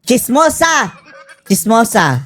Chismosa! Chismosa.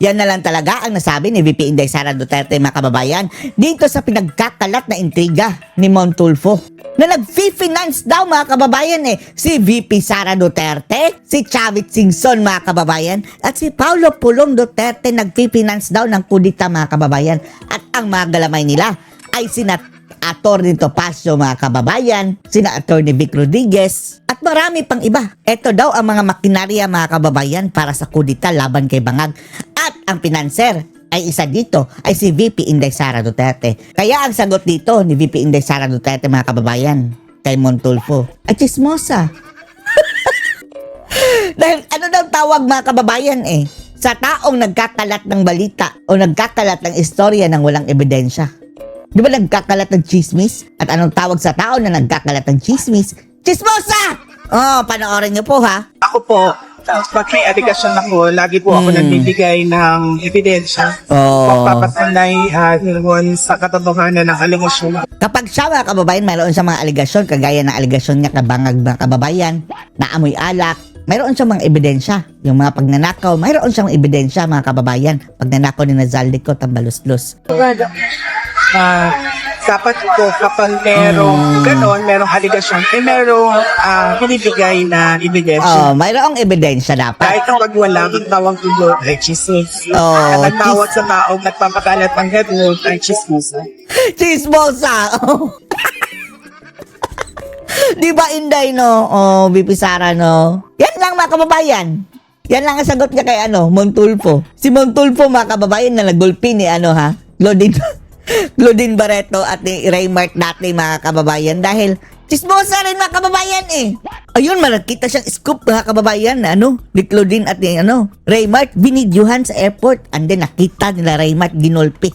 Yan na lang talaga ang nasabi ni VP Inday Sara Duterte, mga kababayan, dito sa pinagkakalat na intriga ni Mon Tulfo. Na nag-finance daw, mga kababayan, si VP Sara Duterte, si Chavit Singson, mga kababayan, at si Paulo Pulong Duterte nag-finance daw ng kudita, mga kababayan. At ang mga galamay nila ay sina Atty. Topacio, mga kababayan, sina Atty. Vic Rodriguez, at marami pang iba. Ito daw ang mga makinarya, mga kababayan, para sa kudita laban kay Bangag. At ang pinanser ay isa dito ay si VP Inday Sara Duterte. Kaya ang sagot dito ni VP Inday Sara Duterte, mga kababayan, kay Mon Tulfo ay chismosa. Dahil ano daw tawag, mga kababayan, sa taong nagkakalat ng balita o nagkakalat ng istorya ng walang ebidensya. Di ba nagkakalat ng chismis? At anong tawag sa tao na nagkakalat ng chismis? Chismosa! Oh, panoorin niyo po, ha? Ako po, pag may aligasyon ako, lagi po ako nagbibigay ng ebidensya. Pagpapatunay sa katotohanan ng aligasyon. Kapag siya, mga kababayan, mayroon siya mga aligasyon, kagaya ng aligasyon niya kabangag, mga kababayan, na amoy alak, mayroon siyang mga ebidensya. Yung mga pagnanakaw, mayroon siyang ebidensya, mga kababayan. Pagnanakaw ni Nazaldico, tambaluslos. Dapat po kapag merong ganon, merong aligasyon, merong binibigay na ebidensya. Mayroong ebidensya dapat. Kahit kapag wala, ang tawag ko ay chismis. At ang tawag sa taong nagpapakalat ng headload ay chismosa. Chismosa! Di ba, Inday, no? VP Sara, no? Yan lang, mga kababayan. Yan lang ang sagot niya kay Mon Tulfo. Si Mon Tulfo, mga kababayan, na nagulpi ni Claudine Barreto at ni Raymart dati, mga kababayan, dahil chismosa rin, mga kababayan, Ayun, malakita siyang scoop, mga kababayan, na ni Claudine at ni Raymart, binidyuhan sa airport, and then nakita nila Raymart ginulpi.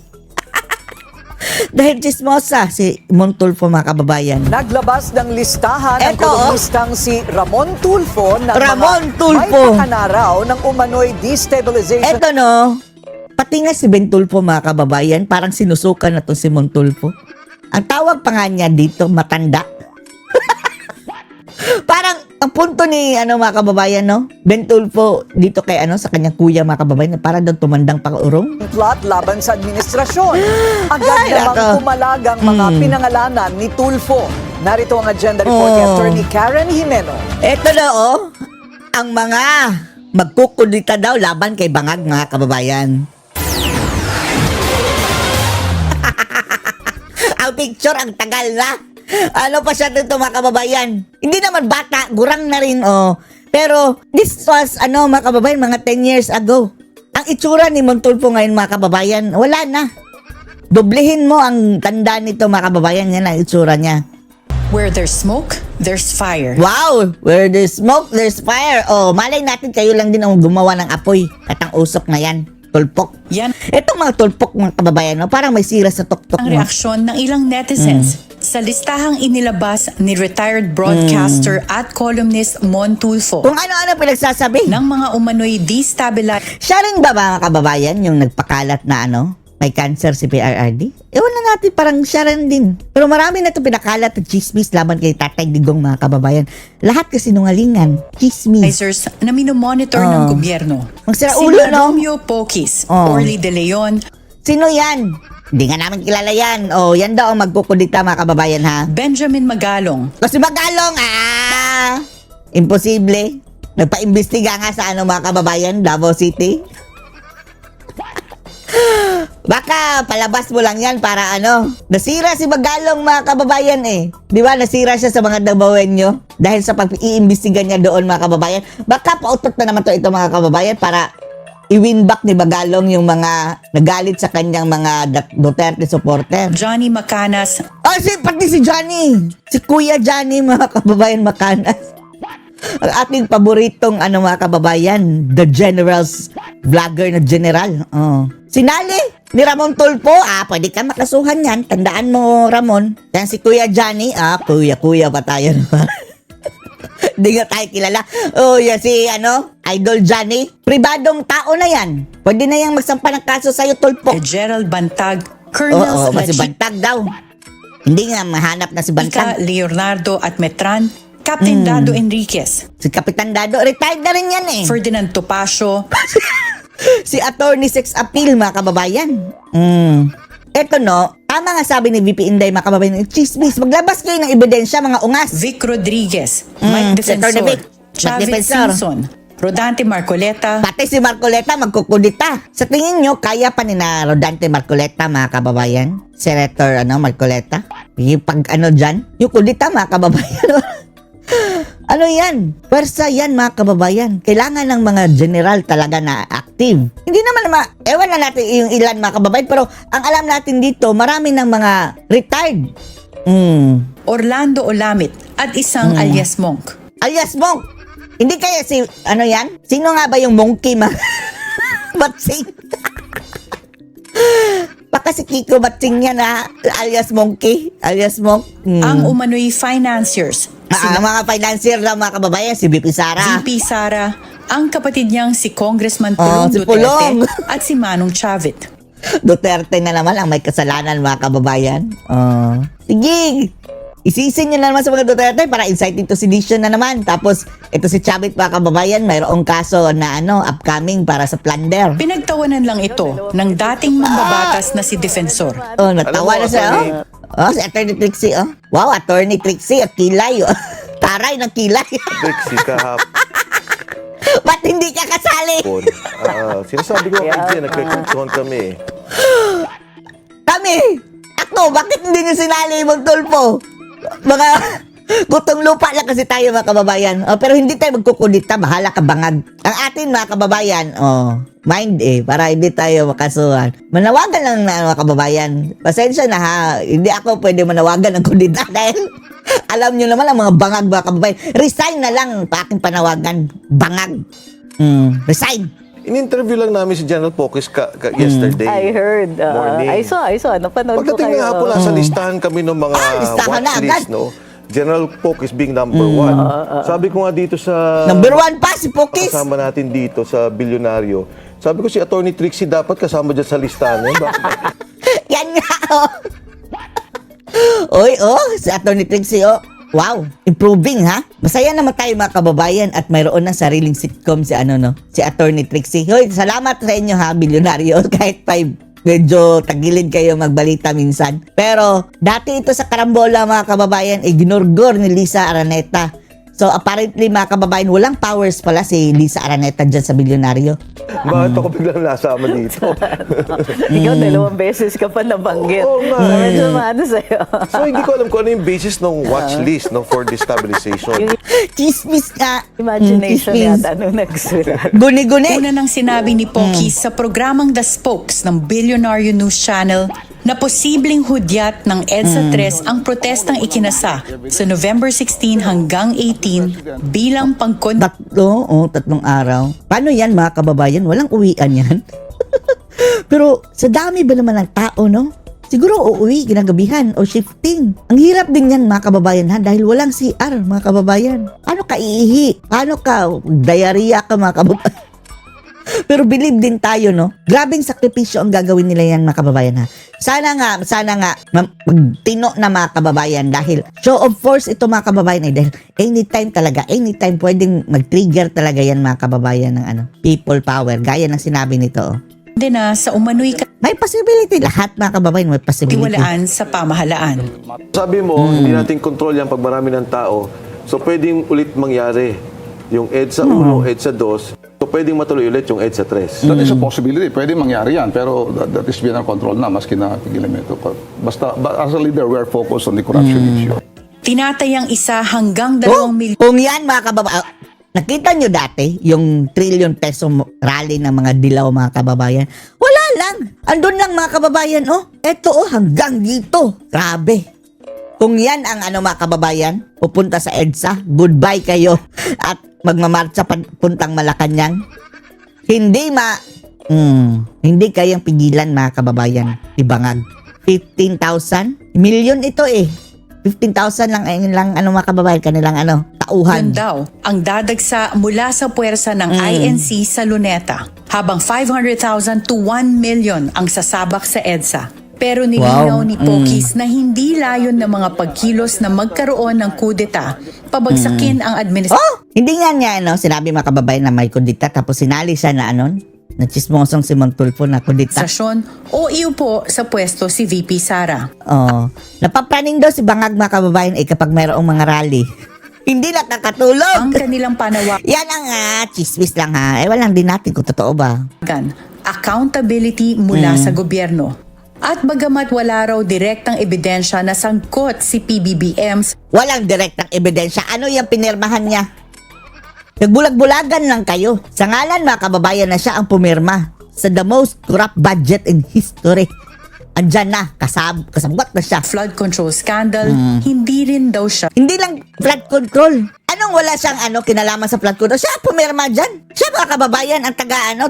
Dahil chismosa si Mon Tulfo, mga kababayan. Naglabas ng listahan ng Eto, kolumnistang si Ramon Tulfo ng Ramon mga Tulfo. may pakanaraw ng umano'y destabilization. Eto, no? Pati nga si Ben Tulfo, mga kababayan, parang sinusukan na to si Mon Tulfo. Ang tawag pa nga niya dito, matanda. Parang ang punto ni mga kababayan, no? Ben Tulfo dito kay sa kanyang kuya, mga kababayan, parang daw tumandang pang-urong. Plot laban sa administrasyon. Agad Ay, namang nako. pumalag ang mga pinangalanan ni Tulfo. Narito ang agenda report ni Attorney Karen Jimeno. Eto na, ang mga magkukudita daw laban kay Bangag, mga kababayan. Ang picture, ang tagal na. Ano pa siya dito, mga kababayan? Hindi naman bata, gurang na rin, Pero, this was, mga kababayan, mga 10 years ago. Ang itsura ni Mon Tulfo ngayon, mga kababayan, wala na. Doblehin mo ang tanda nito, mga kababayan, yan ang itsura niya. Where there's smoke, there's fire. Wow! Where there's smoke, there's fire. Malay natin kayo lang din ang gumawa ng apoy at ang usok na yan. Tulpok. Yan Itong mga tulpok, mga kababayan, parang may sira sa tuktok ang mo. reaksyon ng ilang netizens sa listahang inilabas ni retired broadcaster at columnist Mon Tulfo Kung ano-ano pinagsasabi. ng mga umano'y destabilized Siya rin ba, mga kababayan, yung nagpakalat na may cancer si PRRD? Ewan na natin, parang siya rin din. Pero marami na ito pinakalat at chismis laban kay Tatay Digong, mga kababayan. Lahat kasi nungalingan. Chismis. na minomonitor ng gobyerno. Ang sira Sina ulo, no? Romeo Poquis, Oh. Orly De Leon, Sino yan? Hindi nga namin kilala yan. Yan daw ang magkukudita, mga kababayan, ha? Benjamin Magalong, Kasi Magalong, imposible. Nagpa-imbestiga nga sa mga kababayan, Davao City. Baka palabas mo lang yan para nasira si Magalong, mga kababayan, Di ba, nasira siya sa mga Davaoenyo dahil sa pag-iimbestiga niya doon, mga kababayan. Baka pautot na naman ito, mga kababayan, para i-win back ni Magalong yung mga nagalit sa kanyang mga Duterte supporter. Johnny Macanas, Pati si Johnny. Si Kuya Johnny, mga kababayan, Macanas. Ang ating paboritong mga kababayan, the general's vlogger na general. Sinali ni Ramon Tulfo, pwede ka makasuhan yan. Tandaan mo, Ramon. Yan si Kuya Johnny, kuya pa tayo. Hindi nga tayo kilala. Yan si, Idol Johnny. Pribadong tao na yan. Pwede na yang magsampa ng kaso sa'yo, Tulfo. Gerald Bantag, Colonel Si Bantag daw. Hindi nga mahanap na si Bantag. Leonardo at Metran, Captain Dado Enriquez, Si Kapitan Dado, retired na rin yan eh. Ferdinand Topacio, Si Attorney Sex Appeal, mga kababayan. Eto no, tama nga sabi ni VP Inday, mga kababayan, chismis, maglabas kayo ng ebidensya, mga ungas. Vic Rodriguez, Mike si Attorney Vic, Defensor, Chavez Defensor. Simpson, Rodante Marcoleta, Pati si Marcoleta magkukudita. Sa tingin nyo, kaya pa ni na Rodante Marcoleta, mga kababayan? Senator, Marcoleta? Yung pag dyan? Yung kudita, mga kababayan. Ano yan? Pwersa yan, mga kababayan. Kailangan ng mga general talaga na active. Hindi naman ewan na natin yung ilan, mga kababayan, pero ang alam natin dito, marami ng mga retired. Orlando Olamit, at isang alias Monk. Alias Monk. Hindi kaya si, yan? Sino nga ba yung monkey, Batsing? Baka si Kiko Batsing yan, alias monkey, alias Monk. Ang umano'y financiers, Ang mga financier lang, mga kababayan, si BP Sara. VP Sara, ang kapatid niyang si Congressman Oh, Pulong si Duterte Pulong. at si Manong Chavit. Duterte na naman ang may kasalanan, mga kababayan. Sige, isisin nyo na naman sa mga Duterte para inciting to sedition na naman. Tapos, ito si Chavit, mga kababayan, mayroong kaso na upcoming para sa plunder. Pinagtawanan lang ito ng dating mambabatas na si Defensor. Natawa na siya, si Attorney Trixie, Wow, Attorney Trixie, kilay, Taray ng kilay. Trixie, kahapon. Ba't hindi ka kasali? Sinasabi ko kay Jen, nagkikwentuhan kami. Kami! Ako, bakit hindi nyo sinali yung Tulfo? Mga gutong lupa lang kasi tayo, mga kababayan. Pero hindi tayo magkukudita, bahala ka bangag. Ang atin, mga kababayan, mind para hindi tayo makasuhan. Manawagan lang na, mga kababayan. Pasensya na ha, hindi ako pwede manawagan ng kudita dahil alam nyo naman ang mga bangag, mga kababayan. Resign na lang pa aking panawagan. Bangag. Resign. In-interview lang namin si General Pokis yesterday. I heard. Morning. I saw. Napanood ko Pagdating kayo. nga hapon, nasa listahan kami ng mga listahan na agad. watchlist, no? General Pokis being number one. Sabi ko nga dito sa... Number 1 pa, si Pokis. Kasama natin dito sa bilyonaryo. Sabi ko si Attorney Trixie dapat kasama dyan sa listahan. Yan nga, si Attorney Trixie, Wow, improving ha. Masaya naman tayo, mga kababayan, at mayroon ng sariling sitcom si si Attorney Trixie. Hoy, salamat sa inyo ha, bilyonaryo. Kahit medyo tagilid kayo magbalita minsan. Pero dati ito sa karambola, mga kababayan, ginurgor ni Lisa Araneta. So apparently, mga kababayan, walang powers pala si Lisa Araneta dyan sa bilyonaryo. Bakit ako biglang nasama dito? Ikaw, 2 beses ka pa nabanggit. Oo nga. Medyo maano sa'yo. So hindi ko alam kung ano yung basis ng watch list for destabilization. Chismis ka. Imagination Chismis. yata nung nagsulat. Guni-guni. Una nang sinabi ni Pokis sa programang The Spokes ng Billionario News Channel na posibleng hudyat ng EDSA 3 ang protestang ikinasa sa November 16 hanggang 18 bilang Tatlong araw. Paano yan, mga kababayan? Walang uwian yan. Pero sa dami ba naman ng tao, no? Siguro uuwi, ginagabihan o shifting. Ang hirap din yan, mga kababayan, ha? Dahil walang CR, mga kababayan. Paano ka iihi? Paano ka diarrhea ka, mga kababayan? Pero believe din tayo, no? Grabing sakripisyo ang gagawin nila yan, mga kababayan, ha? Sana nga, magtino na, mga kababayan, dahil show of force ito, mga kababayan, dahil anytime pwedeng mag-trigger talaga yan, mga kababayan, ng people power, gaya ng sinabi nito, din na sa umano'y May possibility, lahat, mga kababayan, may possibility. katiwalaan sa pamahalaan. Sabi mo, hindi natin control yan pag marami ng tao. So pwedeng ulit mangyari yung EDSA 1, EDSA 2. So pwedeng matuloy ulit yung EDSA 3. That is a possibility. Pwede mangyari yan. Pero that is beyond our control na. Maski na pigilan ito. Basta, as a leader, we are focused on the corruption issue. Tinatayang 1 hanggang 2 milyon Kung yan, mga kababayan, nakita nyo dati yung trillion peso rally ng mga dilaw, mga kababayan? Wala lang. Andun lang, mga kababayan, Eto, hanggang dito. Grabe. Kung yan ang mga kababayan, pupunta sa EDSA, goodbye kayo. At magmamarcha puntang Malacanang. Hindi kayang pigilan, mga kababayan. Ibangag. 15,000? Million ito 15,000 lang mga kababayan, kanilang tauhan. Yun daw ang dadagsa mula sa puwersa ng INC sa Luneta, habang 500,000 to 1 million ang sasabak sa EDSA. Pero nilinaw ni Pokis na hindi layon ng mga pagkilos na magkaroon ng kudeta, pabagsakin ang administrasyon. Oh, hindi nga niya, sinabi mga kababayan na may kudita, tapos sinali siya na na chismosong si Montulfo na kudita. O iupo sa pwesto si VP Sara. Oh, napapraning daw si Bangag mga kababayan kapag mayroong mga rally. Hindi nakakatulog. Ang kanilang panawagan, Yan ang chismis lang ha. Walang din natin kung totoo ba. accountability mula sa gobyerno. At bagamat wala raw direktang ebidensya na sangkot si PBBM Walang direktang ebidensya. Ano yung pinirmahan niya? Nagbulag-bulagan lang kayo. Sa ngalan mga kababayan na siya ang pumirma sa the most corrupt budget in history. Andyan na, kasabot na siya. flood control scandal, hindi rin daw siya Hindi lang flood control. Anong wala siyang kinalaman sa flood control? Siya ang pumirma dyan. Siya mga kababayan ang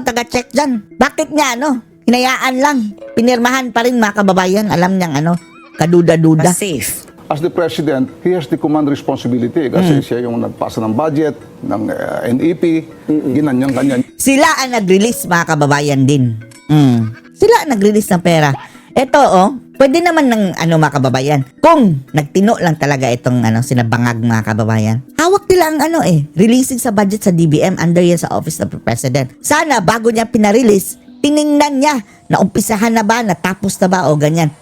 taga-check dyan. Bakit niya hinayaan lang. Pinirmahan pa rin mga kababayan. Alam niyang kaduda-duda. safe. As the president, he has the command responsibility kasi siya yung nagpasa ng budget, ng NEP, ganyan. Sila ang nag-release mga kababayan din. Sila ang nag-release ng pera. Ito pwede naman ng mga kababayan. Kung nagtino lang talaga itong sinabangag mga kababayan. Hawak nila ang releasing sa budget sa DBM under yan sa Office of the President. Sana bago niya pinarelease, tiningnan niya na umpisahan na ba, natapos na ba o ganyan.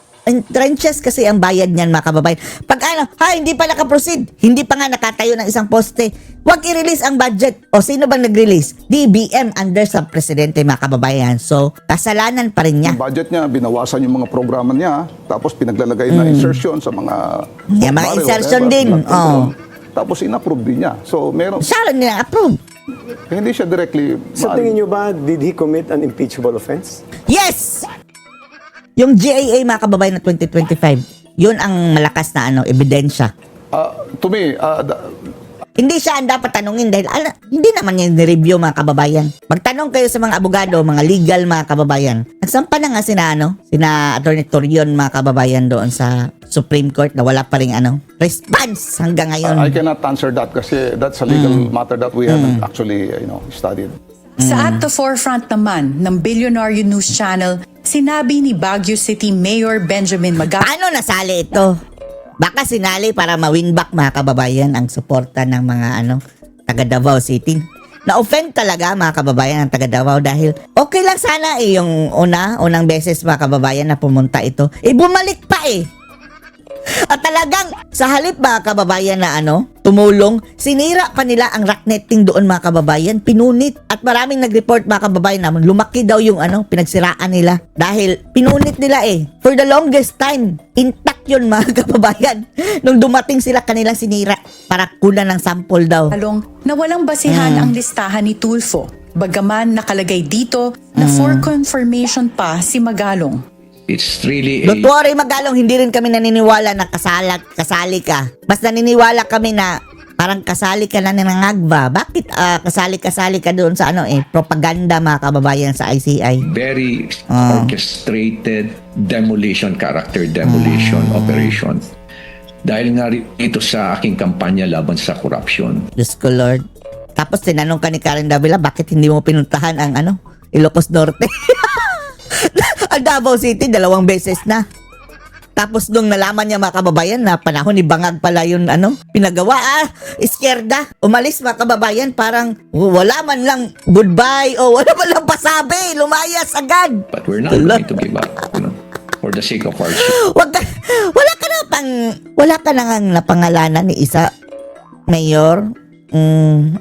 Trenches kasi ang bayad niyan mga kababayan. Pag hindi pa nakaproceed, hindi pa nga nakatayo ng isang poste, huwag i-release ang budget. O sino bang nag-release? DBM under sa presidente mga kababayan. So, kasalanan pa rin niya. Yung budget niya, binawasan yung mga programa niya, tapos pinaglalagay na insertion sa mga... Yung mga insertion din, Tapos in-approve din niya. So, meron... Siya rin nilang approve. Hindi siya directly... Sa tingin nyo ba, did he commit an impeachable offense? Yes! Yung GAA mga kababayan na 2025, yun ang malakas na ebidensya. To me, Hindi siya ang dapat tanungin dahil hindi naman niya ni-review mga kababayan. Magtanong kayo sa mga abogado, mga legal mga kababayan. Nagsampa na nga sina Attorney Torion mga kababayan doon sa Supreme Court na wala pa ring response hanggang ngayon. I cannot answer that kasi that's a legal matter that we haven't actually studied. Sa at the forefront naman ng Billionaire News Channel, sinabi ni Baguio City Mayor Benjamin Magalong Paano nasali ito? Baka sinali para ma-win back mga kababayan ang suporta ng mga taga Davao City. Na-offend talaga mga kababayan ang taga Davao dahil okay lang sana yung unang beses mga kababayan na pumunta ito. Bumalik pa At talagang sa halip mga kababayan na tumulong, sinira pa nila ang rock netting doon mga kababayan, pinunit. At maraming nag-report mga kababayan na lumaki daw yung pinagsiraan nila dahil pinunit nila For the longest time, intact yun mga kababayan. Nung dumating sila kanilang sinira para kunan ng sample daw. na walang basihan ang listahan ni Tulfo. Bagaman nakalagay dito na for confirmation pa si Magalong. It's really Don't worry Magalong, hindi rin kami naniniwala na kasali ka. Mas naniniwala kami na parang kasali ka na nangangagba. Bakit kasali ka doon sa propaganda mga kababayan sa ICI? very orchestrated character demolition operation. Dahil nga ito sa aking kampanya laban sa corruption. Diyos ko Lord. Tapos tinanong ka ni Karen Davila, bakit hindi mo pinuntahan ang Ilocos Norte? Ang Davao City, 2 beses na. Tapos nung nalaman niya mga kababayan na panahon ni Bangag pala yun pinagawa, iskierda. Umalis mga kababayan, parang wala man lang goodbye o wala man lang pasabi, lumayas agad. But we're not going to give up, for the sake of our Wala ka na ngang napangalanan ni isa, Mayor.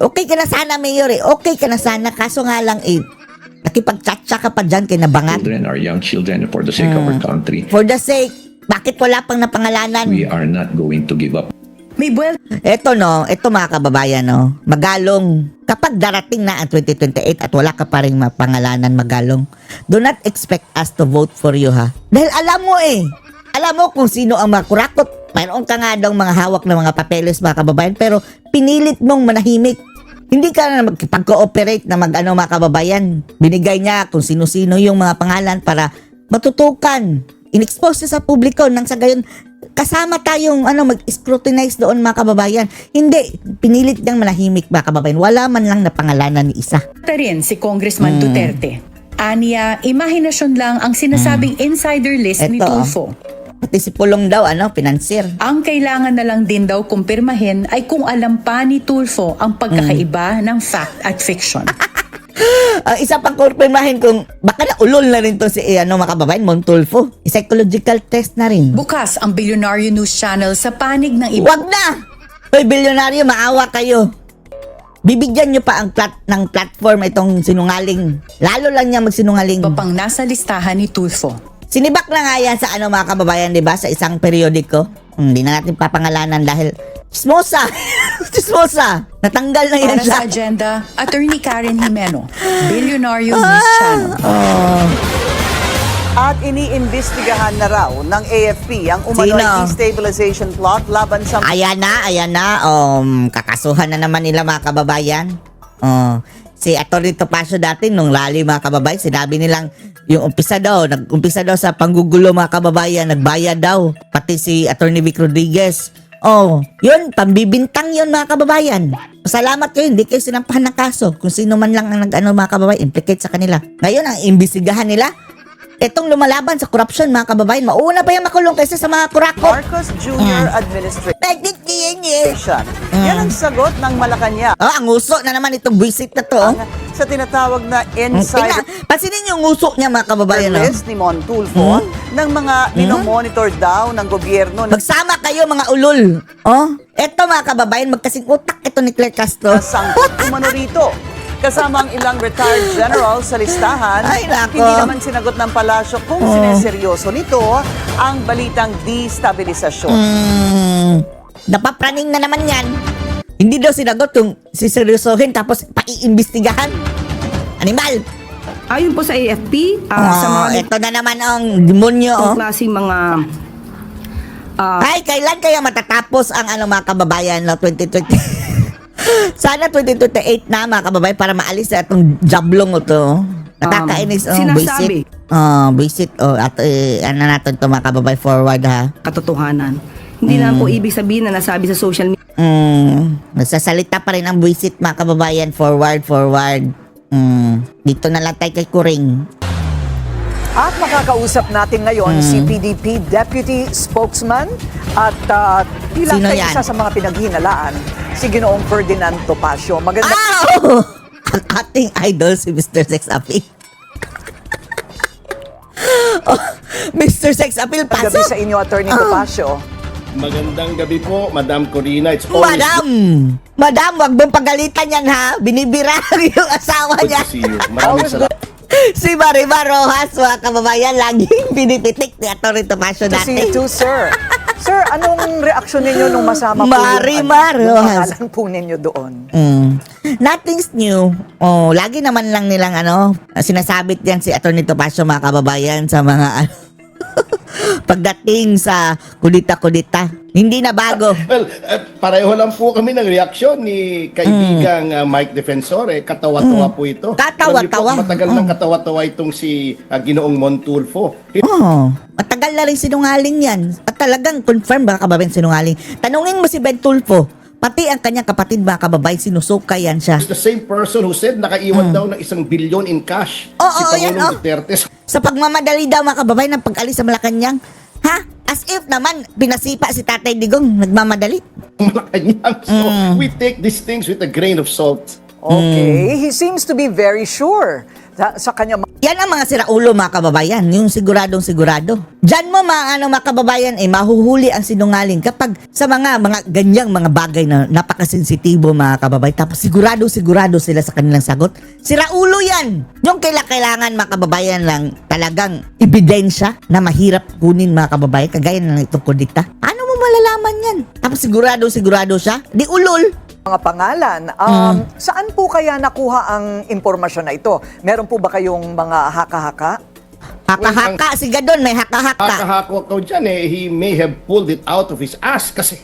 Okay ka na sana, Mayor Okay ka na sana, kaso nga lang nakipag-chat-chat ka pa dyan kay Nabangag. children, our young children, for the sake of our country. For the sake, bakit wala pang napangalanan? We are not going to give up. May Ito mga kababayan Magalong, kapag darating na ang 2028 at wala ka pa ring mapangalanan Magalong, do not expect us to vote for you Dahil alam mo kung sino ang mga kurakot. Mayroon ka nga daw mga hawak na mga papeles mga kababayan, pero pinilit mong manahimik. Hindi ka na magpag-cooperate na mga kababayan. Binigay niya kung sino-sino yung mga pangalan para matutukan. In-expose sa publiko nang sa gayon kasama tayong mag-scrutinize doon mga kababayan. Hindi, pinilit niyang manahimik mga kababayan. Wala man lang na pangalanan ni isa. rin si Congressman Duterte. Aniya, imahinasyon lang ang sinasabing insider list ni Eto. Tulfo. Pati si Pulong daw, financier. Ang kailangan na lang din daw kumpirmahin ay kung alam pa ni Tulfo ang pagkakaiba ng fact at fiction. Ang isa pang kumpirmahin kung baka naulol na rin to si mga kababayan, Montulfo. Psychological test na rin. Bukas ang Billionaire News Channel sa panig ng iba. Wag na! Hoy, bilyonaryo, maawa kayo. Bibigyan nyo pa ang ng platform itong sinungaling. Lalo lang niya magsinungaling. Pang nasa listahan ni Tulfo. Sinibak na nga yan sa mga kababayan, di ba? Sa isang periodiko. Hindi na natin papangalanan dahil chismosa! Chismosa! Natanggal na yan Para sa siya. agenda, Attorney Karen Jimeno, Billionaire News Channel. At iniimbestigahan na raw ng AFP ang umano'y Sino? destabilization plot laban sa Ayan na. Kakasuhan na naman nila mga kababayan. Si Atty. Topacio dati nung rally mga kababayan, sinabi nilang yung nag-umpisa daw sa panggugulo mga kababayan, nagbayad daw. Pati si Atty. Vic Rodriguez. Yun, pambibintang yun mga kababayan. Salamat kayo, hindi kayo sinampahan ng kaso. Kung sino man lang ang mga kababayan, implicate sa kanila. Ngayon, ang imbestigahan nila, itong lumalaban sa korupsyon mga kababayan, mauna pa yung makulong kaysa sa mga kurakot. Marcos Jr. Administration. Bakit ganyan? Yan ang sagot ng Malacanang Ang uso na naman itong buisit na to. sa tinatawag na insider Pansinin yung uso niya mga kababayan. list ni Montulfo ng mga minomonitor daw ng gobyerno na Magsama kayo mga ulol. Eto mga kababayan, magkasing utak ito ni Claire Castro. sangkot umano rito. Kasama ang ilang retired general sa listahan, Ay, nako. hindi naman sinagot ng palasyo kung sineseryoso nito ang balitang destabilisasyon. Napapraning na naman yan. Hindi daw sinagot kung siseryosohin tapos paiimbestigahan. Animal! Ayon po sa AFP, sa mga Ito na naman ang demonyo. klaseng mga Ay, kailan kaya matatapos ang mga kababayan no 2020? Sana 2028 na mga kababayan para maalis na itong jablong ito. Nakakainis sinasabi. Visit. At natin ito mga kababayan forward ha. katotohanan. Hindi na po ibig sabihin na nasabi sa social media Nagsasalita pa rin ang visit mga kababayan forward. Dito na lang tayo kay Kuring. At makakausap natin ngayon si PDP Deputy Spokesman at bilang Sino kay yan? isa sa mga pinaghinalaan, si Ginoong Ferdinand Topacio. Maganda Ang ating idol si Mr. Sex Appeal. Mr. Sex Appeal, gabi pasok! sa inyo, Attorney Topacio. Magandang gabi po, Madam Corina. It's always Madam, wag mong pagalitan yan ha. Binibira yung asawa good niya. to see you. Maraming salamat. Si Marimar Rojas, mga kababayan, laging pinipitik ni Atty. Topacio To see you dati. too, sir. Sir, anong reaksyon ninyo nung masama po Marimar yung Rojas. pangalan po ninyo doon? Nothing's new. Lagi naman lang nilang sinasabit yan si Atty. Topacio mga kababayan sa mga pagdating sa kudita-kudita. Hindi na bago. Well, pareho lang po kami ng reaksyon ni kaibigang Mike Defensore. Katawa-tawa po ito. Katawa-tawa. Alam niyo po, matagal nang katawa-tawa itong si Ginoong Montulfo. Matagal na rin sinungaling yan. At talagang confirm ba kababayan sinungaling? Tanungin mo si Ben Tulfo, pati ang kanyang kapatid mga kababayan, sinusukay yan siya. It's the same person who said nakaiwan daw ng 1 billion in cash si yan, Pangulong Duterte. Sa pagmamadali daw mga kababayan ng pag-alis sa Malacanang. Ha? As if naman, pinasipa si Tatay Digong, nagmamadali. Malacanang. So, we take these things with a grain of salt. Okay, he seems to be very sure sa kanya. Yan ang mga siraulo mga kababayan, yung siguradong sigurado. Diyan mo mga mga kababayan mahuhuli ang sinungaling kapag sa mga ganyang mga bagay na napakasensitibo mga kababayan, tapos sigurado sila sa kanilang sagot. Siraulo yan. Yung kailangan mga kababayan lang talagang ebidensya na mahirap kunin mga kababayan, kagaya na itong kudita. Ano mo malalaman yan? Tapos sigurado siya, di ulol. Mga pangalan, saan po kaya nakuha ang impormasyon na ito? Meron po ba kayong mga haka-haka? Haka-haka, si Gadon may haka-haka. Kakahako ko dyan he may have pulled it out of his ass kasi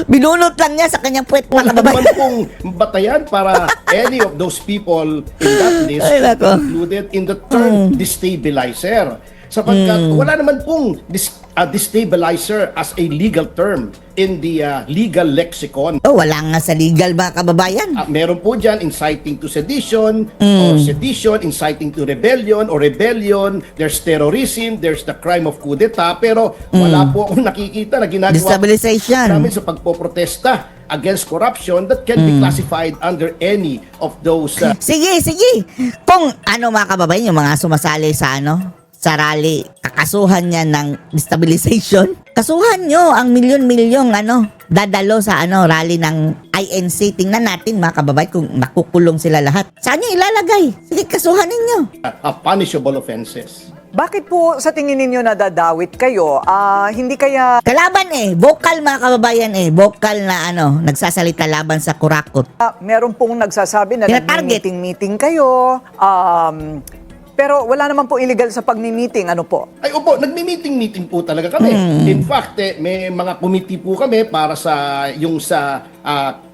Binunot lang niya sa kanyang puwet mga wala kababayan. naman pong batayan para any of those people in that list Ay, nako. included in the term destabilizer. Sapagkat wala naman pong a destabilizer as a legal term in the legal lexicon. Oh, wala nga sa legal mga kababayan. Meron po dyan inciting to sedition or sedition, inciting to rebellion or rebellion. There's terrorism, there's the crime of coup d'etat, pero wala po akong nakikita na ginagawa Destabilization. namin sa pagpoprotesta against corruption that can be classified under any of those Sige. Kung mga kababayan, yung mga sumasali sa sa rally, kakasuhan niya ng destabilization. Kasuhan nyo ang milyon-milyong dadalo sa rally ng INC. Tingnan natin mga kababayan kung makukulong sila lahat. Saan nyo ilalagay? Sige, kasuhan ninyo. punishable offenses. Bakit po sa tingin ninyo nadadawit kayo? Hindi kaya Kalaban vocal mga kababayan vocal na nagsasalita laban sa kurakot. meron pong nagsasabi na Tina-target. nag-meeting kayo, pero wala naman po illegal sa pagmi-meeting. Ano po? Ay, opo, nagmi-meeting po talaga kami. In fact, may mga committee po kami para sa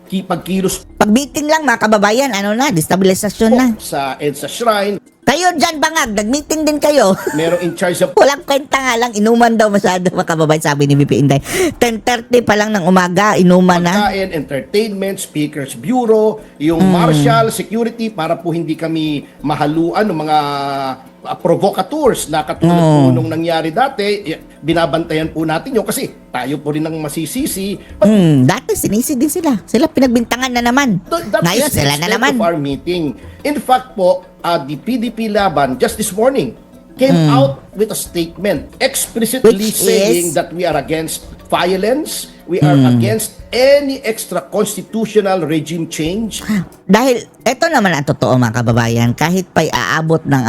pagkilos Pag-meeting lang mga kababayan, destabilisasyon na. sa EDSA Shrine. Kayo dyan bangag, nag-meeting din kayo. Merong in charge of Walang kwenta nga lang, inuman daw masyado mga kababayan, sabi ni VP Inday. 10:30 pa lang ng umaga, inuman na. pagkain, entertainment, speakers bureau, yung marshal, security, para po hindi kami mahaluan ng mga provocateurs na katulad po nung nangyari dati. Binabantayan po natin yun kasi tayo po rin ang masisisi. Dati sinisi din sila. Sila pinagbintangan na naman. That's Ngayon the sila na extent naman. of our meeting. In fact po, the PDP Laban just this morning came out with a statement explicitly Which saying is? that we are against violence, we are against any extra constitutional regime change. Dahil eto naman ang totoo mga kababayan, kahit pa'y aabot ng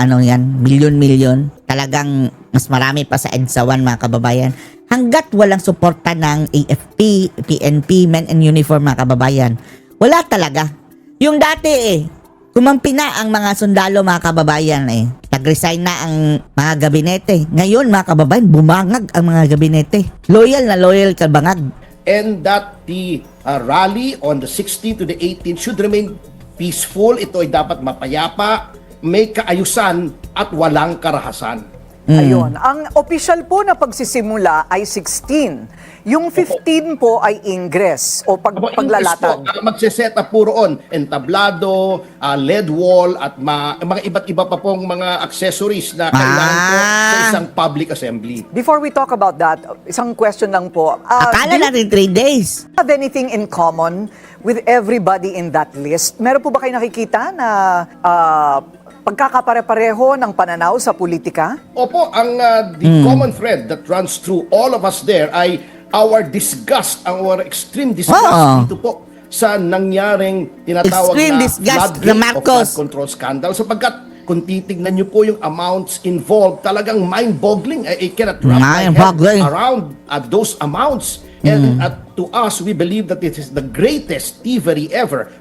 milyon-milyon, talagang mas marami pa sa EDSA 1 mga kababayan. Hanggat walang suporta ng AFP, PNP, Men in Uniform mga kababayan, wala talaga. Yung dati kumampi na ang mga sundalo mga kababayan nag-resign na ang mga gabinete. Ngayon mga kababayan, bumangag ang mga gabinete. Loyal na loyal ka bangag. And that the rally on the 16th to the 18th should remain peaceful. Ito ay dapat mapayapa, may kaayusan at walang karahasan. Ayun. Ang official po na pagsisimula ay 16. Yung 15 po ay ingress o paglalatag. Magsiset up po roon entablado, LED wall at mga iba't iba pa pong mga accessories na kailangan po sa isang public assembly. Before we talk about that, isang question lang po. Akala Do you natin 3 days. have anything in common with everybody in that list? Meron po ba kayo nakikita na pagkakapare-pareho ng pananaw sa politika? Opo, ang the common thread that runs through all of us there ay our disgust, our extreme disgust dito po sa nangyaring tinatawag Extreme na disgust floodgate na of Marcos. flood control scandal sapagkat kung titignan nyo po yung amounts involved, talagang mind-boggling. I cannot wrap my head Mind-boggling. around those amounts. And to us, we believe that it is the greatest thievery ever.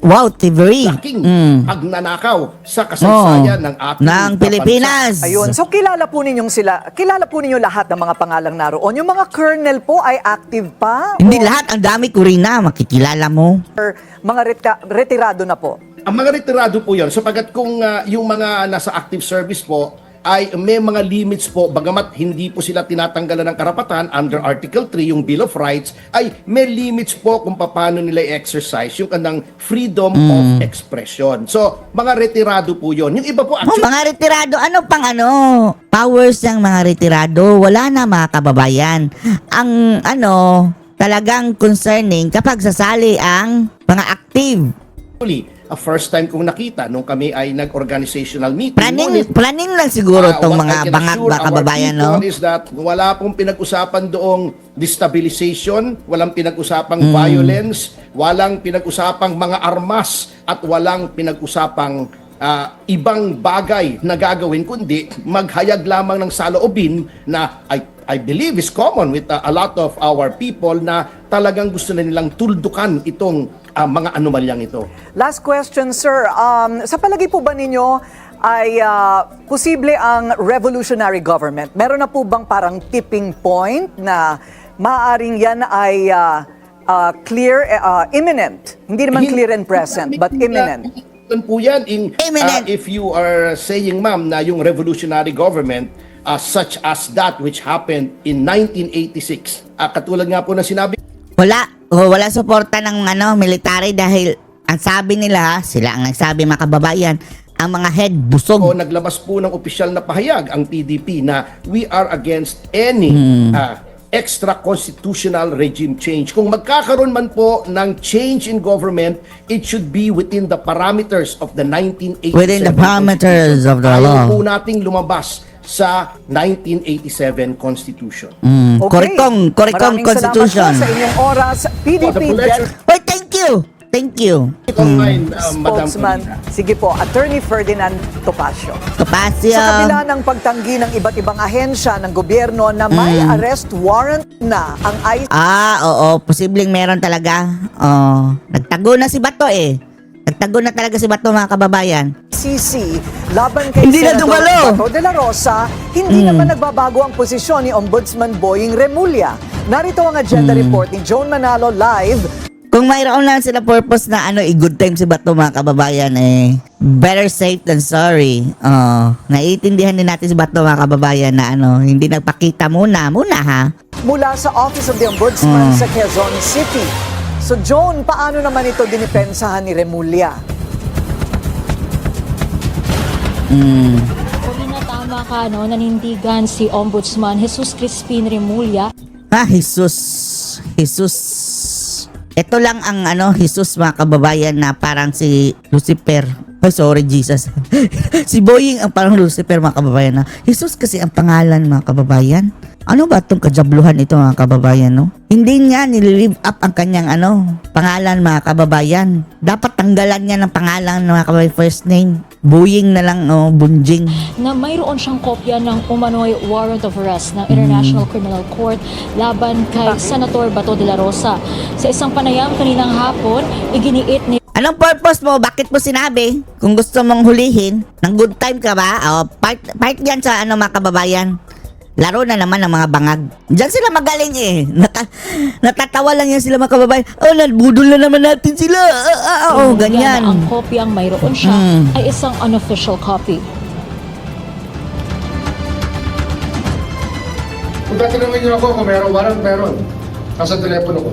Wow, Tivery. Pinakalaking pagnanakaw sa kasaysayan ng ating ng Pilipinas. Ayun. So kilala po ninyo lahat ng mga pangalang naroon. Yung mga colonel po ay active pa? Hindi O lahat, ang dami ko rin na makikilala mo. mga retirado na po? Ang mga retirado po yun, sapagat kung yung mga nasa active service po, ay may mga limits po, bagamat hindi po sila tinatanggalan ng karapatan under Article 3, yung Bill of Rights, ay may limits po kung paano nila i-exercise yung kanang freedom of expression. So, mga retirado po yun. Yung iba po, actually, Mga retirado, powers ng mga retirado, wala na mga kababayan. Ang talagang concerning kapag sasali ang mga active. first time kong nakita nung kami ay nag-organizational meeting. Planning lang siguro tong mga bangag kababayan, no? Is that wala pong pinag-usapan doong destabilization, walang pinag-usapang violence, walang pinag-usapang mga armas, at walang pinag-usapang ibang bagay na gagawin, kundi maghayag lamang ng saloobin na I believe is common with a lot of our people na talagang gusto na nilang tuldukan itong mga anomalyang ito. Last question, sir. Sa palagay po ba ninyo ay posible ang revolutionary government? Meron na po bang parang tipping point na maaaring yan ay clear, imminent? Hindi naman clear and present, but imminent. Po yan if you are saying, ma'am, na yung revolutionary government such as that which happened in 1986. Katulad nga po na sinabi Wala suporta ng military dahil ang sabi nila, sila ang nagsabi mga kababayan, ang mga head busog. o naglabas po ng opisyal na pahayag ang PDP na we are against any extra-constitutional regime change. Kung magkakaroon man po ng change in government, it should be within the parameters of the 1987 Within the parameters of the law. Ayaw po nating lumabas sa 1987 Constitution. Korikong Maraming Constitution. salamat po sa inyong oras. PDP Oh, the pleasure. Oy, thank you. Online, Madam spokesman. Corina. Sige po, Attorney Ferdinand Topacio. Kapasya. Sa kabila ng pagtanggi ng iba't ibang ahensya ng gobyerno na may arrest warrant na ang Oo, posibleng meron talaga. Nagtago na si Bato eh. Nagtago na talaga si Bato mga kababayan. ICC laban kay Hindi na Senador dumalo. Bato de la Rosa, hindi naman nagbabago ang posisyon ni Ombudsman Boying Remulla. Narito ang agenda report ni Joan Manalo live. Kung mayroon lang sila purpose na good time si Bato mga kababayan better safe than sorry. Naiintindihan din natin si Bato mga kababayan na hindi nagpakita muna ha. Mula sa Office of the Ombudsman sa Quezon City. So Joan, paano naman ito dinipensahan ni Remulla? Corina, tama ka, nanindigan si Ombudsman Jesus Crispin Remulla. Jesus. Ito lang ang Jesus mga kababayan na parang si Lucifer. Ay, sorry Jesus. Si Boying ang parang Lucifer mga kababayan na. Jesus kasi ang pangalan mga kababayan. Ano ba itong kajabluhan ito mga kababayan, no? Hindi niya nililive up ang kanyang pangalan mga kababayan. Dapat tanggalan niya ng pangalan ng mga kababayan first name. Boying na lang, Bunjing. Na mayroon siyang kopya ng umano'y warrant of arrest ng International Criminal Court laban kay Senator Bato de la Rosa. Sa isang panayam kaninang hapon, iginiit ni Anong purpose mo? Bakit mo sinabi? Kung gusto mong hulihin, ng good time ka ba? Part yan sa mga kababayan. Laro na naman ng mga bangag. Diyan sila magaling eh. Natatawa lang yan sila mga kababayan. Nabudol na naman natin sila. Ganyan. ang kopyang mayroon siya ay isang unofficial copy. Kung tatanungin niyo ako kung meron warrant, meron. Nasa telepono ko.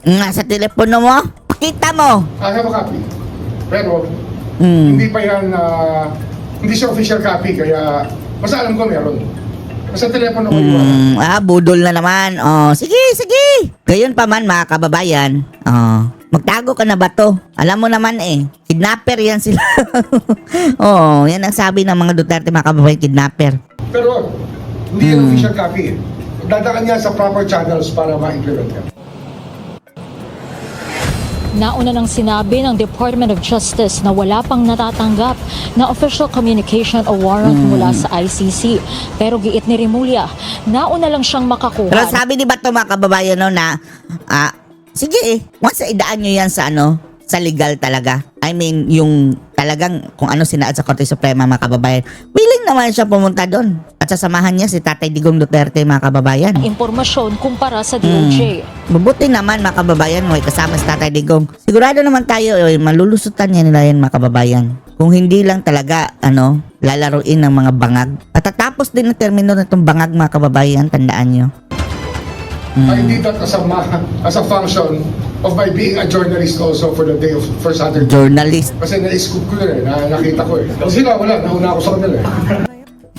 Nasa telepono mo? Pakita mo. I have a copy. Pero, hindi pa yan, hindi siya official copy, kaya basta alam ko meron. Sa telepono ko yun. Budol na naman. Sige. Gayon pa man mga kababayan. Magtago ka na ba to? Alam mo naman kidnapper yan sila. Yan ang sabi ng mga Duterte mga kababayan, kidnapper. Pero, hindi yan official copy. Dadaan niya sa proper channels para ma-implement yan. Nauna nang sinabi ng Department of Justice na wala pang natatanggap na official communication o warrant mula sa ICC. Pero giit ni Remulla, nauna lang siyang makakuha. Pero sabi ni Bato mga kababayan na sige once idaan nyo yan sa sa legal talaga. I mean, yung talagang kung ano sinaad sa Korte Suprema mga kababayan, willing naman siya pumunta doon. At sasamahan niya si Tatay Digong Duterte mga kababayan. Impormasyon kumpara sa DOJ. Mabuti naman mga kababayan may kasama si Tatay Digong. Sigurado naman tayo malulusutan niya nila yan mga kababayan. Kung hindi lang talaga lalaruin ng mga bangag. At tatapos din ang termino ng itong bangag mga kababayan, tandaan nyo. I did that as a function of my being a journalist also for the day of for Saturday. Journalist. Kasi na-scoop ko yun nakita ko Kasi sila wala, nauna ako sa kanila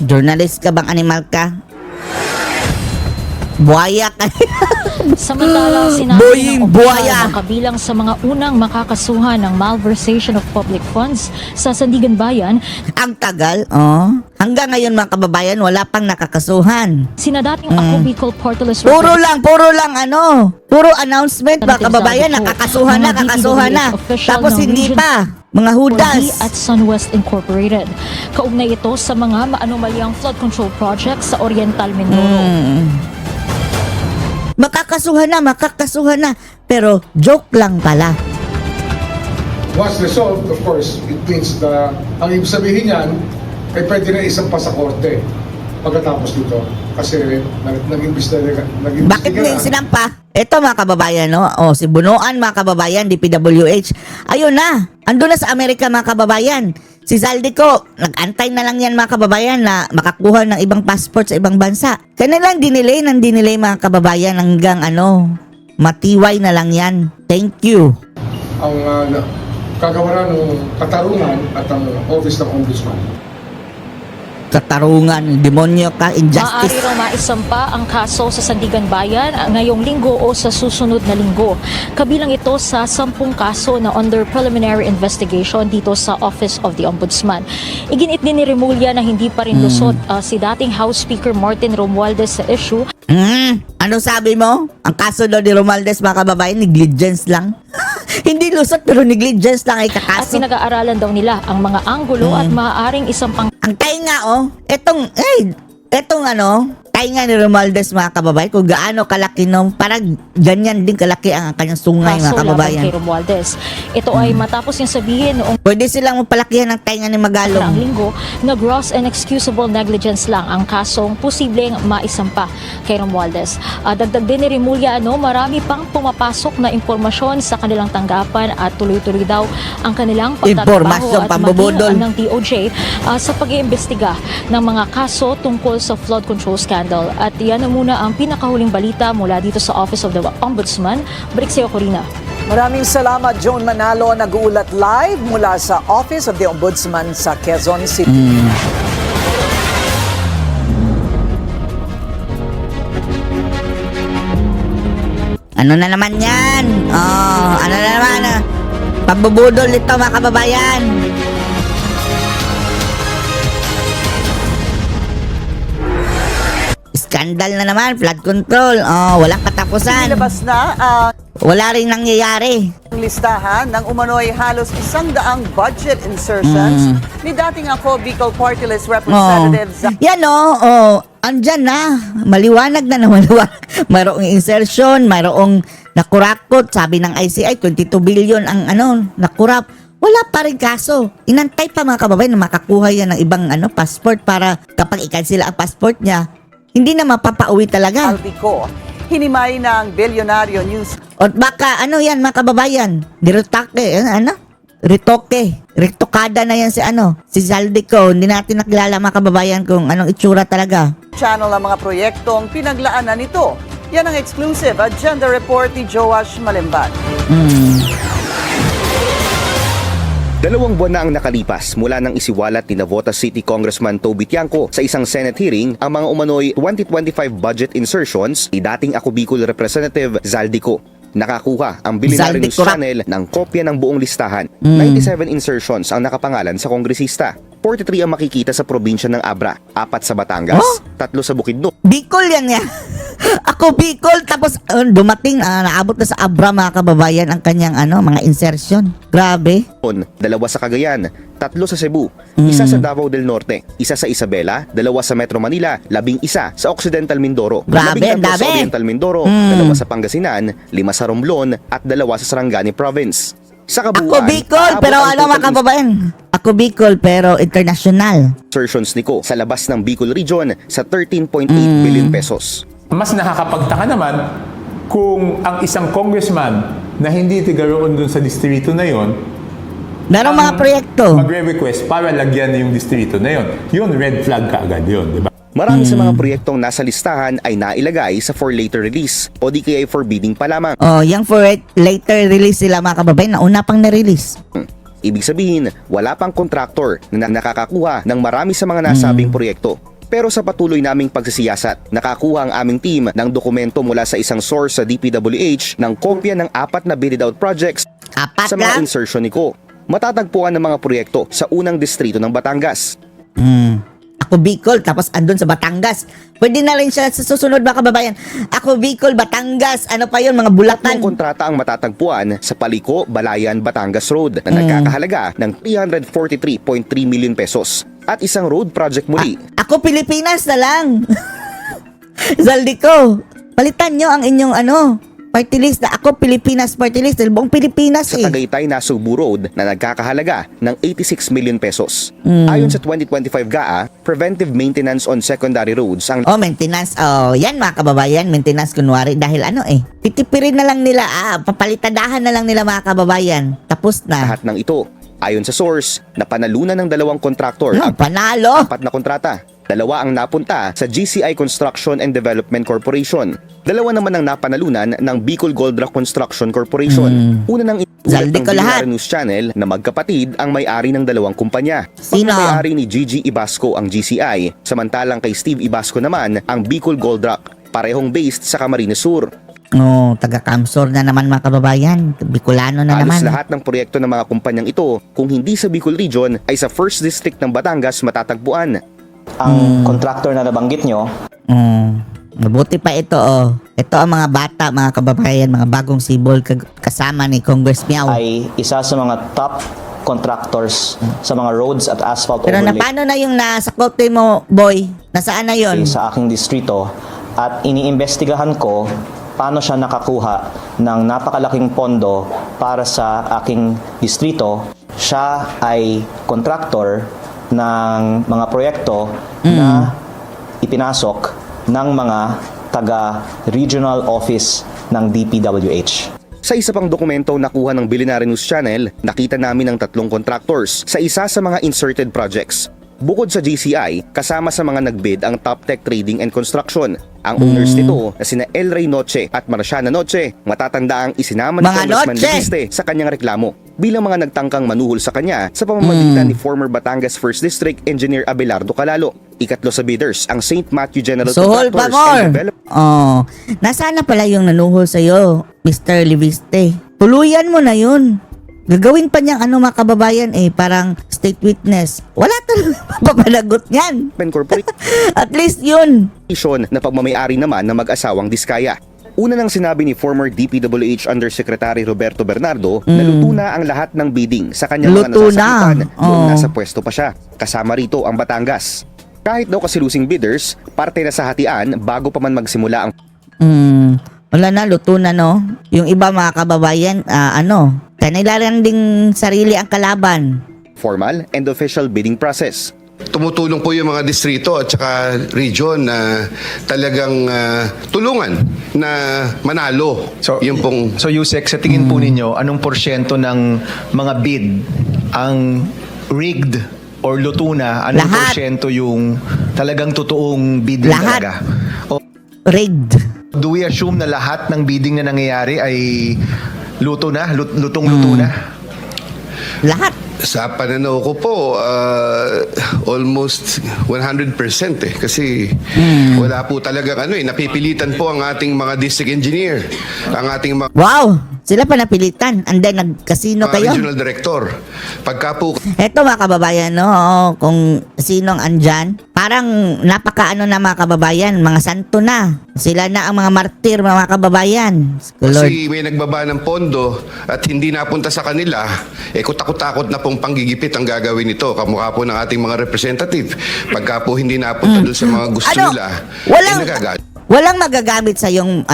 Journalist ka bang animal ka? Buhaya ka. Samantalang sinabi Boying ng buhaya. opisyal na kabilang sa mga unang makakasuhan ng malversation of public funds sa Sandigan Bayan, Ang tagal, hanggang ngayon mga kababayan, wala pang nakakasuhan. sina dating Ako Bicol Party List Puro lang puro announcement mga kababayan, nakakasuhan na. Tapos hindi pa, mga hudas. at SunWest Incorporated. Kaugnay ito sa mga maanomalyang flood control projects sa Oriental Mindoro. Makakasuhan na. Pero joke lang pala. Once resolved, of course, it means na ang ibig sabihin niyan ay pwede na isang pa sa korte pagkatapos dito. Kasi nag-imbis Bakit mo yung sinampa? Ito mga kababayan, si Bunuan mga kababayan, DPWH. Ayun na, ando na sa Amerika mga kababayan. Si Zaldico, nag-antay na lang yan mga kababayan na makakuha ng ibang passport sa ibang bansa. Kanilang dinilay mga kababayan hanggang matiway na lang yan. Thank you. Ang kagawaran ng katarungan at ang Office ng Ombudsman. Katarungan, demonyo ka, Maaari injustice. raw maisampa ang kaso sa Sandigan Bayan ngayong linggo o sa susunod na linggo. Kabilang ito sa 10 kaso na under preliminary investigation dito sa Office of the Ombudsman. Iginit din ni Remulla na hindi pa rin lusot si dating House Speaker Martin Romualdez sa issue. Ano sabi mo? Ang kaso daw ni Romualdez mga kababayan, negligence lang. Hindi lusot pero negligence lang ay At kakaso. pinag-aaralan daw nila ang mga anggulo at maaaring isampang Ang tainga etong tainga ni Romualdez mga kababayan, kung gaano kalaki parang ganyan din kalaki ang kanyang sungay kaso mga laban kababayan. kay Romualdez. Ito ay matapos niyang sabihin noong Pwede silang mapalakihan ng tainga ni ang Magalong. linggo na gross and excusable negligence lang ang kasong posibleng maisampa kay Romualdez. Dagdag din ni Remulla, marami pang pumapasok na impormasyon sa kanilang tanggapan at tuloy-tuloy daw ang kanilang pagtatrabaho Impormasyon, at pambubudol. maging ng DOJ sa pag-iimbestiga ng mga kaso tungkol sa flood control scandal. At yan na muna ang pinakahuling balita mula dito sa Office of the Ombudsman. Balik sa'yo, Corina. Maraming salamat, Joan Manalo, nag-uulat live mula sa Office of the Ombudsman sa Quezon City. Ano na naman yan? Ano na naman? Pambubudol nito mga kababayan. Skandal na naman, flood control. Walang katapusan. Nilabas na Wala rin nangyayari. ang listahan ng umano'y halos 100 budget insertions ni dating ako Bicol Party List Representative Yan andyan na. Maliwanag na maliwanag. Mayroong insertion, mayroong nakurakot. Sabi ng ICI, 22 billion ang nakurap. Wala pa rin kaso. Inantay pa mga kababayan na makakuha yan ng ibang passport para kapag i-cancel ang passport niya, hindi na mapapauwi talaga. Albico. Hinimay ng bilyonaryo news. O baka yan mga kababayan, Retokada na yan si Zaldico. Hindi natin nakilala mga kababayan kung anong itsura talaga. Channel ang mga proyektong pinaglaanan nito. Yan ang exclusive agenda report ni Joash Malimban. 2 buwan na ang nakalipas mula nang isiwalat ni Navotas City Congressman Toby Tiangco sa isang Senate hearing ang mga umano'y 2025 budget insertions ni dating Ako Bicol Representative Zaldico. Nakakuha ang Billionaire News Channel ng kopya ng buong listahan. 97 insertions ang nakapangalan sa kongresista. 43 ang makikita sa probinsya ng Abra, 4 sa Batangas, 3 sa Bukidnon. Bicol yan nga. Ako Bicol, tapos dumating, naabot na sa Abra mga kababayan ang kanyang mga insertion. Grabe. 2 sa Cagayan, 3 sa Cebu, 1 sa Davao del Norte, 1 sa Isabela, 2 sa Metro Manila, 11 sa Occidental Mindoro, Grabe, 13 ang sa dami. Oriental Mindoro, 2 sa Pangasinan, 5 sa Romblon, at 2 sa Sarangani Province. Sa Ako kabuuan, Bicol, pero aabot ang mga total kababayan? Ako Bicol, pero international. insertions ni Ko sa labas ng Bicol Region sa 13.8 billion pesos. Mas nakakapagtaka naman kung ang isang congressman na hindi tigaroon dun sa distrito na yon, merong mga proyekto. magre-request para lagyan yung distrito na yon. Yun, red flag ka agad yun, di ba? Marami sa mga proyektong nasa listahan ay nailagay sa for later release o di kaya for bidding pa lamang. Yung for later release sila mga kababayan, nauna pang na-release. Ibig sabihin, wala pang kontraktor na nakakakuha ng marami sa mga nasabing proyekto. Pero sa patuloy naming pagsisiyasat, nakakuha ang aming team ng dokumento mula sa isang source sa DPWH ng kopya ng 4 na bidded out projects sa mga insertion ni Ko. Matatagpuan ng mga proyekto sa unang distrito ng Batangas. Ako Bicol, tapos andun sa Batangas. Pwede na rin siya sa susunod mga kababayan. Ako Bicol, Batangas, ano pa yun, mga Bulacan. Tatlong kontrata ang matatagpuan sa Paliko, Balayan, Batangas Road na nagkakahalaga ng 343.3 million pesos. At isang road project muli. Ako Pilipinas na lang. Zaldico, palitan nyo ang inyong party list na ako Pilipinas party list. Buong Pilipinas Sa Tagaytay, Nasugbu Road na nagkakahalaga ng 86 million pesos. Ayon sa 2025 GAA, preventive maintenance on secondary roads ang maintenance. Yan mga kababayan, maintenance kunwari dahil titipirin na lang nila, papalitadahan na lang nila mga kababayan. Tapos na. lahat ng ito. Ayon sa source, napanalunan ng 2 kontraktor No, panalo. 4 na kontrata. 2 ang napunta sa GCI Construction and Development Corporation. 2 naman ang napanalunan ng Bicol Gold Rock Construction Corporation. Una nang inulat Zaldi ng ko lahat. Billionaire News Channel na magkapatid ang may-ari ng 2 kumpanya. Sino? Ang may-ari ni Gigi Ibasco ang GCI, samantalang kay Steve Ibasco naman ang Bicol Gold Rock, parehong based sa Camarines Sur. Oh, taga-Kamsor na naman mga kababayan. Bicolano na Halos naman. lahat ng proyekto ng mga kumpanyang ito, kung hindi sa Bicol Region, ay sa 1st District ng Batangas matatagpuan. Ang contractor na nabanggit nyo Mabuti pa ito, oh. Ito ang mga bata, mga kababayan, mga bagong sibol kasama ni Congress Miao. ay isa sa mga top contractors sa mga roads at asphalt Pero overlay paano na yung nasa kote mo, boy? Nasaan na yun? sa aking distrito at iniimbestigahan ko paano siya nakakuha ng napakalaking pondo para sa aking distrito. Siya ay contractor ng mga proyekto na ipinasok ng mga taga-regional office ng DPWH. Sa isa pang dokumento nakuha ng Billionaire News Channel, nakita namin ang 3 contractors sa isa sa mga inserted projects. Bukod sa GCI, kasama sa mga nagbid ang Top Tech Trading and Construction. Ang owners nito na sina El Rey Noche at Marciana Noche, matatanda ang isinama ni Mga Congressman Noche! Leviste sa kanyang reklamo bilang mga nagtangkang manuhol sa kanya sa pamamagitan ni former Batangas 1st District Engineer Abelardo Calalo. Ikatlo sa bidders ang St. Matthew General Suhol pa Contractors and more! Development. Oh, nasaan na pala yung nanuhol sa'yo, Mr. Leviste? Tuluyan mo na yun. Gagawin pa niyang mga kababayan parang state witness. Wala talaga mapapalagot niyan. Corporate At least yun. na pagmamayari naman ng mag-asawang Diskaya. Una nang sinabi ni former DPWH Undersecretary Roberto Bernardo na luto na ang lahat ng bidding sa kanyang mga Luto na. nasasakupan noong Oh. nasa pwesto pa siya. Kasama rito ang Batangas. Kahit daw kasi losing bidders, parte na sa hatian bago pa man magsimula ang Wala na, luto na, no? Yung iba mga kababayan, kanilaran ding sarili ang kalaban. formal and official bidding process. Tumutulong po yung mga distrito at saka region na talagang tulungan na manalo. So Yusek, sa tingin po ninyo, anong porsyento ng mga bid ang rigged or luto na? Anong Lahat. porsyento yung talagang totoong bidding Lahat. talaga? O, rigged. Do we assume na lahat ng bidding na nangyayari ay luto na? Lutong-luto na? Lahat. Sa pananaw ko po, almost 100% kasi wala po talagang napipilitan po ang ating mga district engineer, ang ating mga Wow! Sila pa napilitan. And then, nagkasino kayo. regional director. Pagka po Eto mga kababayan, no? Oo, kung sinong andyan, parang napakaano na mga kababayan, mga santo na. Sila na ang mga martir, mga kababayan. Lord. kasi may nagbaba ng pondo at hindi napunta sa kanila, kutakot-takot na pong panggigipit ang gagawin nito. Kamukha po ng ating mga representative. Pagka po hindi napunta doon sa mga gusto nila, nagagalit. Walang magagamit sa yung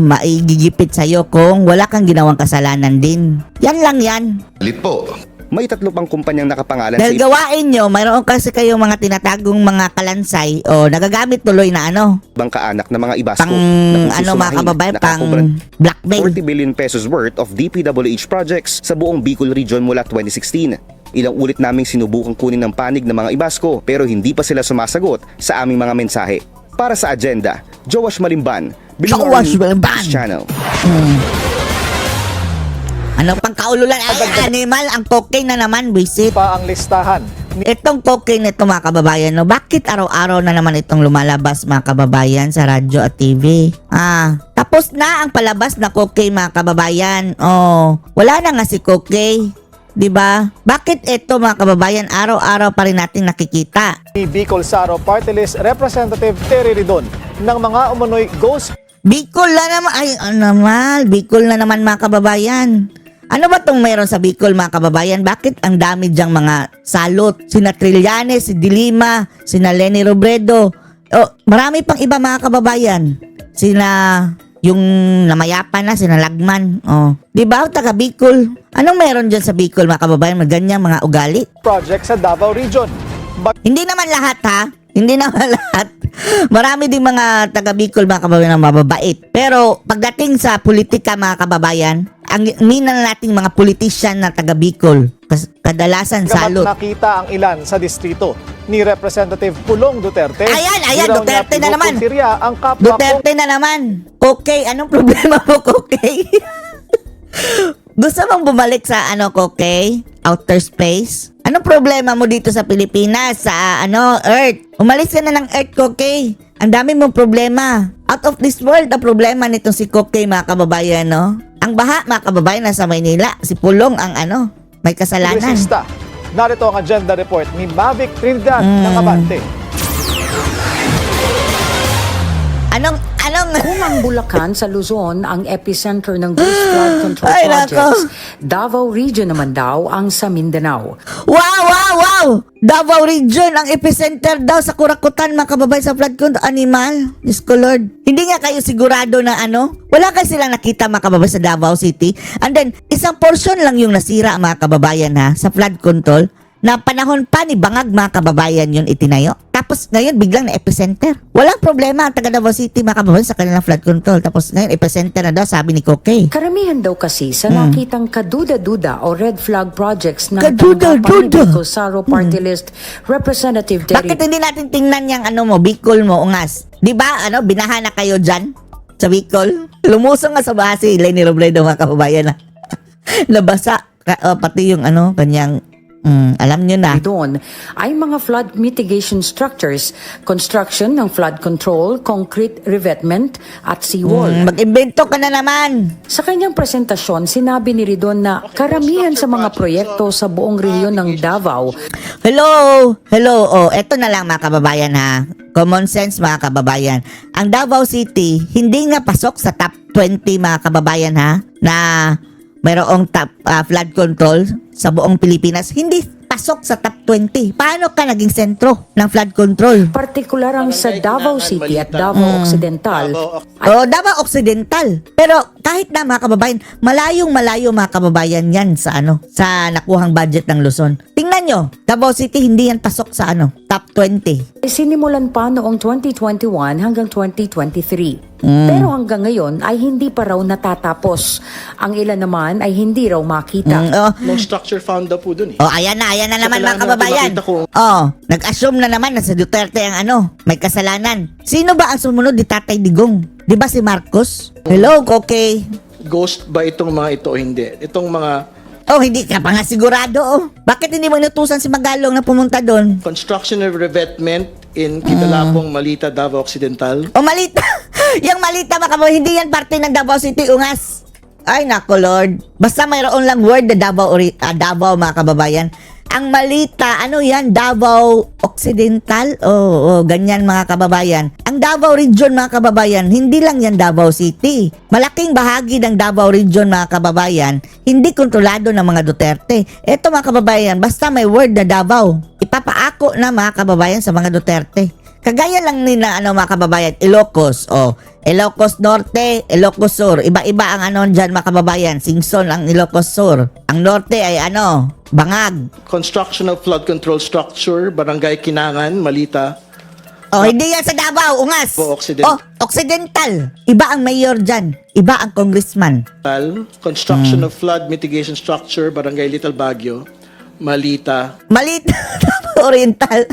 maigigipit sa iyo kung wala kang ginawang kasalanan din. Yan lang yan. Galit po. May 3 pang kumpanyang nakapangalan Dahil gawain nyo, mayroon kasi kayong mga tinatagong mga kalansay o nagagamit tuloy na ibang kaanak na mga Ibasco pang na kung mga kababayan, pang blackmail. 40 billion pesos worth of DPWH projects sa buong Bicol Region mula 2016. Ilang ulit naming sinubukang kunin ng panig ng mga Ibasco pero hindi pa sila sumasagot sa aming mga mensahe. Para sa agenda, Joash Malimban, Joash Malimban News Channel. Ano pang kaululan? Ay, animal, ang cocaine na naman, visit. Pa ang listahan. Itong cocaine nito mga kababayan, no? Bakit araw-araw na naman itong lumalabas mga kababayan sa radyo at TV? Tapos na ang palabas na cocaine mga kababayan. Oh, wala na nga si cocaine. 'Di ba? Bakit ito mga kababayan araw-araw pa rin natin nakikita? Ni Bicol Saro Party List Representative Terry Ridon ng mga umano'y ghost Bicol na naman. Ay, Bicol na naman mga kababayan. Ano ba tong meron sa Bicol mga kababayan? Bakit ang dami diyang mga salot? Sina Trillanes, si Dilima, sina Lenny Robredo. Marami pang iba mga kababayan. Sina yung namayapa na, sina Lagman. Di ba? Taga Bicol. Anong meron dyan sa Bicol mga kababayan? Maganyang mga ugali? project sa Davao Region. Hindi naman lahat ha. Hindi naman lahat. Marami ding mga taga Bicol mga kababayan na mababait. Pero pagdating sa politika mga kababayan, ang mina nating mga politician na taga Bicol. Kadalasan salot. Nakita ang ilan sa distrito ni Representative Pulong Duterte. Ayan, Duterte na naman. Ang kapwa Duterte na naman. Okay, anong problema mo, okay? Gusto mong bumalik sa okay? Outer space? Anong problema mo dito sa Pilipinas, sa Earth? Umalis ka na ng Earth, okay? Ang dami mong problema. Out of this world ang problema nitong si Kokey, mga kababayan, no? Ang baha, mga kababayan, nasa Maynila. Si Pulong ang may kasalanan. Kongresista. Narito ang agenda report ni Mavic Trinidad ng Abante. Kung ang Bulacan sa Luzon ang epicenter ng Ghost Flood Control Projects, Davao Region naman daw ang sa Mindanao. Wow! Davao Region ang epicenter daw sa Kurakutan, mga kababayan, sa flood control. Animal, Diyos ko Lord. Hindi nga kayo sigurado na wala kayo silang nakita, mga kababayan, sa Davao City. And then, isang portion lang yung nasira, mga kababayan, sa flood control. Na panahon pa ni Bangag, mga kababayan, yun itinayo. Tapos ngayon biglang na epicenter. Walang problema ang taga Davao City, mga kababayan, sa kanilang flood control. Tapos ngayon epicenter na daw, sabi ni Kokey. Karamihan daw kasi sa nakitang kaduda-duda o red flag projects ng Kaduda-duda. tanggapan ni Bicol Saro Party List Representative Terry. Bakit hindi natin tingnan yung Bicol mo, ungas? Di ba, binaha na kayo dyan sa Bicol? Lumusong nga sa baha si Lenny Robredo, mga kababayan, nabasa. Pati yung kanyang alam nyo na. Doon ay mga flood mitigation structures, construction ng flood control, concrete revetment at seawall. Mag-imbento ka na naman. Sa kanyang presentasyon, sinabi ni Ridon na karamihan sa mga proyekto sa buong rehiyon ng Davao. Hello. Eto na lang, mga kababayan, common sense, mga kababayan. Ang Davao City, hindi nga pasok sa top 20, mga kababayan, na mayroong top flood control sa buong Pilipinas. Hindi pasok sa top 20. Paano ka naging sentro ng flood control? Partikular ang sa Davao City at Davao Occidental. Davao Occidental. Pero kahit na, mga kababayan, malayong-malayo, mga kababayan, yan sa sa nakuhang budget ng Luzon. Tingnan nyo, Davao City hindi yan pasok sa top 20. Sinimulan pa noong 2021 hanggang 2023. Pero hanggang ngayon ay hindi pa raw natatapos. Ang ilan naman ay hindi raw makita. No structure found daw po dun Ayan na naman, mga kababayan. Nag-assume na naman na si Duterte ang may kasalanan. Sino ba ang sumunod ni Tatay Digong? Di ba si Marcos? Hello, Kokey. Ghost ba itong mga ito o hindi? Itong mga hindi ka pa nga sigurado. Bakit hindi mo inutusan si Magalong na pumunta doon? construction of revetment in Kitalapong, Malita, Davao Occidental. Malita. Yung Malita, mga kababayan, hindi yan parte ng Davao City, ungas. Ay, nako Lord. Basta mayroon lang word na Davao, mga kababayan. Ang Malita, yan? Davao Occidental? Ganyan, mga kababayan. Ang Davao Region, mga kababayan, hindi lang yan Davao City. Malaking bahagi ng Davao Region, mga kababayan, hindi kontrolado ng mga Duterte. Eto, mga kababayan, basta may word na Davao, ipapaako na, mga kababayan, sa mga Duterte. Kagaya lang nila, mga kababayan, Ilocos, Ilocos Norte, Ilocos Sur. Iba-iba ang dyan, mga kababayan. Singson ang Ilocos Sur. Ang Norte ay Bangag. Construction of flood control structure, Barangay Kinangan, Malita. Hindi yan sa Davao, ungas. Occidental. Occidental. Iba ang mayor dyan. Iba ang congressman. Construction of flood mitigation structure, Barangay Little Baguio, Malita. Oriental.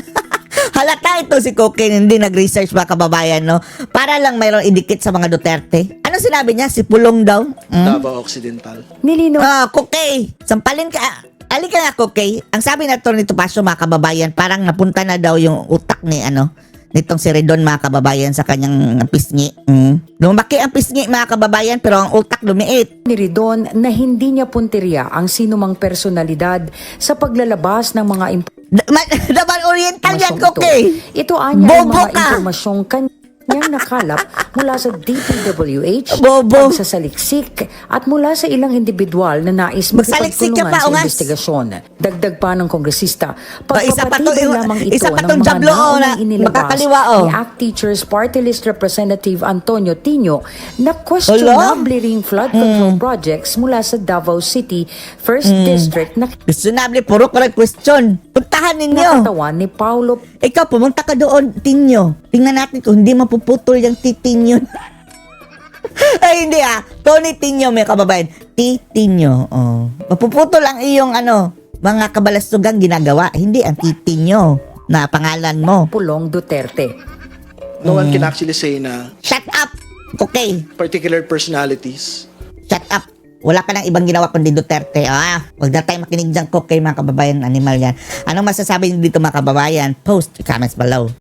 Halata ito si Kokey, hindi nag-research, mga kababayan, para lang mayroong idikit sa mga Duterte. Ano sinabi niya? Si Pulong daw? Davao Occidental. Nilino. Kokey, sampalin ka. Alika nga, Kokey. Ang sabi na ni Topacio, mga kababayan, parang napunta na daw yung utak ni nitong si Redon, mga kababayan, sa kanyang pisngi. Lumaki ang pisngi, mga kababayan, pero ang utak lumiit. Ni Redon na hindi niya punteriya ang sinumang personalidad sa paglalabas ng mga Davao Oriental yan, Kokey. Ito anya ang mga impormasyong kanyang nakalap mula sa DPWH, pagsasaliksik at mula sa ilang individual na nais makipagtulungan sa investigasyon. Dagdag pa ng kongresista, pagpapatibay lamang ito ng mga naunang inilabas ni ACT Teachers Party List Representative Antonio Tino na questionable ring flood control projects mula sa Davao City 1st District na questionable, puro correct question. Puntahan ninyo. Nakatawan ni Paulo. Ikaw, pumunta ka doon, Tinyo. Tingnan natin kung hindi mapuputol yung titin yun. Ay, hindi Tony Tinyo, may kababayan. titi nyo. Oh. Mapuputo lang iyong mga kabalastugan ginagawa. Hindi ang titi nyo na pangalan mo. Pulong Duterte. No one can actually say na Shut up! Okay. particular personalities. Shut up. Wala ka nang ibang ginawa kundi Duterte. Huwag na tayo makinig dyan, Cook, kay mga kababayan, animal yan. Anong masasabi niyo dito mga kababayan? Post comments below.